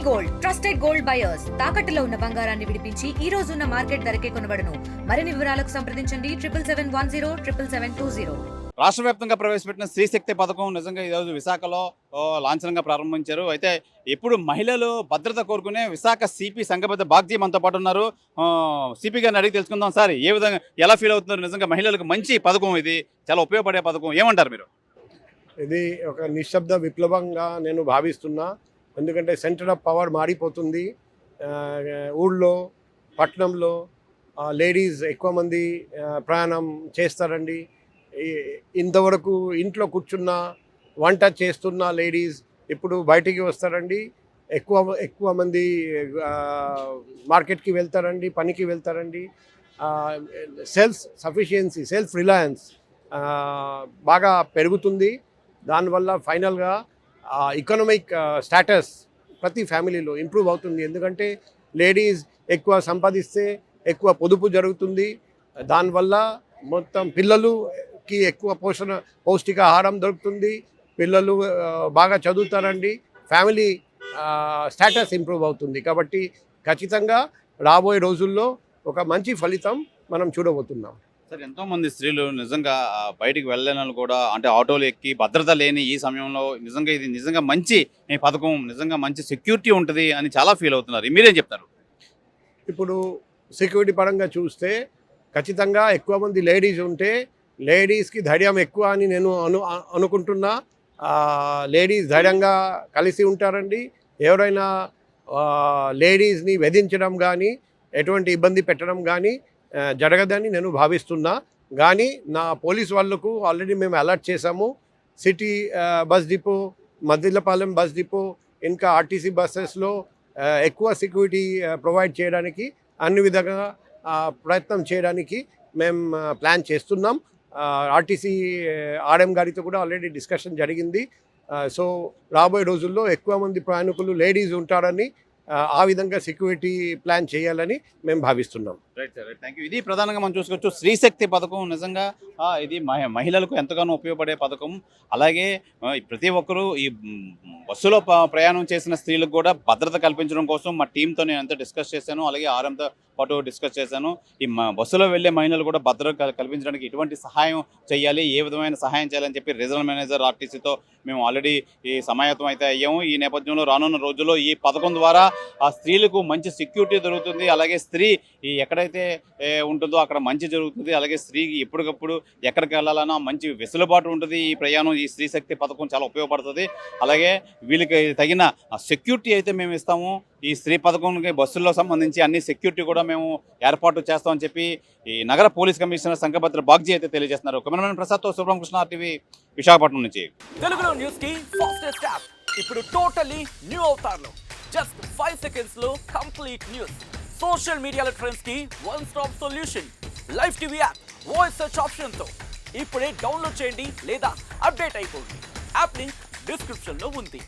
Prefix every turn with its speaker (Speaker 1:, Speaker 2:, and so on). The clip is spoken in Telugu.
Speaker 1: గోల్డ్ ట్రస్టెడ్ గోల్డ్ బయర్స్ తాకట్టులో ఉన్న బంగారాన్ని విడిపించి ఈ రోజు ఉన్న మార్కెట్ ధరకే కొనబడును. మరిన్ని వివరాలకు సంప్రదించండి 77107720.
Speaker 2: రాష్ట్ర వ్యాప్తంగా ప్రవేశపెట్టిన స్త్రీశక్తి పథకం నిజంగా ఈరోజు విశాఖలో లాంఛనంగా ప్రారంభించారు. అయితే ఇప్పుడు మహిళలు భద్రత కోరుకునే విశాఖ సిపి సంఘబద్ధ బాగ్జీ మనతో పాటు ఉన్నారు. సిపి గారిని అడిగి తెలుసుకుందాం. సార్, ఏ విధంగా ఎలా ఫీల్ అవుతున్నారు? నిజంగా మహిళలకు మంచి పథకం, ఇది చాలా ఉపయోగపడే పథకం, ఏమంటారు మీరు?
Speaker 3: ఇది ఒక నిశ్శబ్ద విప్లవంగా నేను భావిస్తున్నా. ఎందుకంటే సెంటర్ ఆఫ్ పవర్ మారిపోతుంది. ఊళ్ళో పట్టణంలో లేడీస్ ఎక్కువ మంది ప్రయాణం చేస్తారండి. ఇంతవరకు ఇంట్లో కూర్చున్న వంట చేస్తున్న లేడీస్ ఇప్పుడు బయటికి వస్తారండి. ఎక్కువ మంది మార్కెట్కి వెళ్తారండి, పనికి వెళ్తారండి. సెల్ఫ్ సఫిషియన్సీ, సెల్ఫ్ రిలయన్స్ బాగా పెరుగుతుంది. దానివల్ల ఫైనల్గా ఎకనామిక్ స్టేటస్ ప్రతి ఫ్యామిలీలో ఇంప్రూవ్ అవుతుంది. ఎందుకంటే లేడీస్ ఎక్కువ సంపాదిస్తే ఎక్కువ పొదుపు జరుగుతుంది. దానివల్ల మొత్తం పిల్లలుకి ఎక్కువ పౌష్టికాహారం దొరుకుతుంది. పిల్లలు బాగా చదువుతారండి. ఫ్యామిలీ స్టేటస్ ఇంప్రూవ్ అవుతుంది. కాబట్టి ఖచ్చితంగా రాబోయే రోజుల్లో ఒక మంచి ఫలితం మనం చూడబోతున్నాం.
Speaker 2: సార్, ఎంతోమంది స్త్రీలు నిజంగా బయటికి వెళ్ళలేని వాళ్ళు కూడా, అంటే ఆటోలు ఎక్కి భద్రత లేని ఈ సమయంలో నిజంగా ఇది నిజంగా మంచి పథకం, నిజంగా మంచి సెక్యూరిటీ ఉంటుంది అని చాలా ఫీల్ అవుతున్నారు. మీరేం చెప్తారు?
Speaker 3: ఇప్పుడు సెక్యూరిటీ పరంగా చూస్తే ఖచ్చితంగా ఎక్కువ మంది లేడీస్ ఉంటే లేడీస్కి ధైర్యం ఎక్కువ అని నేను అనుకుంటున్నా. లేడీస్ ధైర్యంగా కలిసి ఉంటారండి. ఎవరైనా లేడీస్ని వేధించడం కానీ ఎటువంటి ఇబ్బంది పెట్టడం కానీ జరగదని నేను భావిస్తున్నా. కానీ నా పోలీస్ వాళ్లకు ఆల్రెడీ మేము అలర్ట్ చేశాము. City bus depot, Maddilapalem bus depot, ఇంకా ఆర్టీసీ బస్సెస్లో ఎక్కువ సెక్యూరిటీ ప్రొవైడ్ చేయడానికి అన్ని విధంగా ప్రయత్నం చేయడానికి మేము ప్లాన్ చేస్తున్నాం. ఆర్టీసీ ఆర్ఎం గారితో కూడా ఆల్రెడీ డిస్కషన్ జరిగింది. సో రాబోయే రోజుల్లో ఎక్కువ మంది ప్రయాణికులు లేడీస్ ఉంటారని, ఆ విధంగా సెక్యూరిటీ ప్లాన్ చేయాలని మేము భావిస్తున్నాం.
Speaker 2: Right sir, right, thank you. ఇది ప్రధానంగా మనం చూసుకోవచ్చు స్త్రీశక్తి పథకం. నిజంగా ఇది మహిళలకు ఎంతగానో ఉపయోగపడే పథకం. అలాగే ప్రతి ఒక్కరూ ఈ బస్సులో ప్రయాణం చేసిన స్త్రీలకు కూడా భద్రత కల్పించడం కోసం మా టీంతో నేను అంతా డిస్కస్ చేశాను. అలాగే ఆర్ఎంతో పాటు డిస్కస్ చేశాను. ఈ బస్సులో వెళ్ళే మహిళలు కూడా భద్రత కల్పించడానికి ఎటువంటి సహాయం చేయాలి, ఏ విధమైన సహాయం చేయాలని చెప్పి రీజనల్ మేనేజర్ ఆర్టీసీతో మేము ఆల్రెడీ ఈ సమాయత్తం అయితే అయ్యాము. ఈ నేపథ్యంలో రానున్న రోజుల్లో ఈ పథకం ద్వారా ఆ స్త్రీలకు మంచి సెక్యూరిటీ దొరుకుతుంది. అలాగే స్త్రీ ఎక్కడైతే ఉంటుందో అక్కడ మంచి జరుగుతుంది. అలాగే స్త్రీకి ఎప్పటికప్పుడు ఎక్కడికి వెళ్ళాలన్నా మంచి వెసులుబాటు ఉంటుంది. ఈ ప్రయాణం, ఈ స్త్రీ శక్తి పథకం చాలా ఉపయోగపడుతుంది. అలాగే వీళ్ళకి తగిన సెక్యూరిటీ అయితే మేము ఇస్తాము. ఈ స్త్రీ పథకంకి బస్సుల్లో సంబంధించి అన్ని సెక్యూరిటీ కూడా మేము ఏర్పాటు చేస్తామని చెప్పి ఈ నగర పోలీస్ కమిషనర్ సంఘభద్ర బాగ్జీ అయితే తెలియజేస్తున్నారు. కెమెరామెన్ ప్రసాద్తో సుబ్రహ్మకృష్ణ, RTV విశాఖపట్నం నుంచి.
Speaker 4: తెలుగులో న్యూస్ కి ఫాస్టెస్ట్ యాప్ ఇప్పుడు టోటలీ న్యూ అవతార్లో జస్ట్ 5 seconds లో కంప్లీట్ న్యూస్. సోషల్ మీడియాలో ట్రెండ్స్ కి one stop solution. Live TV app voice search option తో ఇప్పుడే డౌన్లోడ్ చేయండి లేదా అప్డేట్ అయిపోండి. యాప్ లింక్ డిస్క్రిప్షన్ లో ఉంది.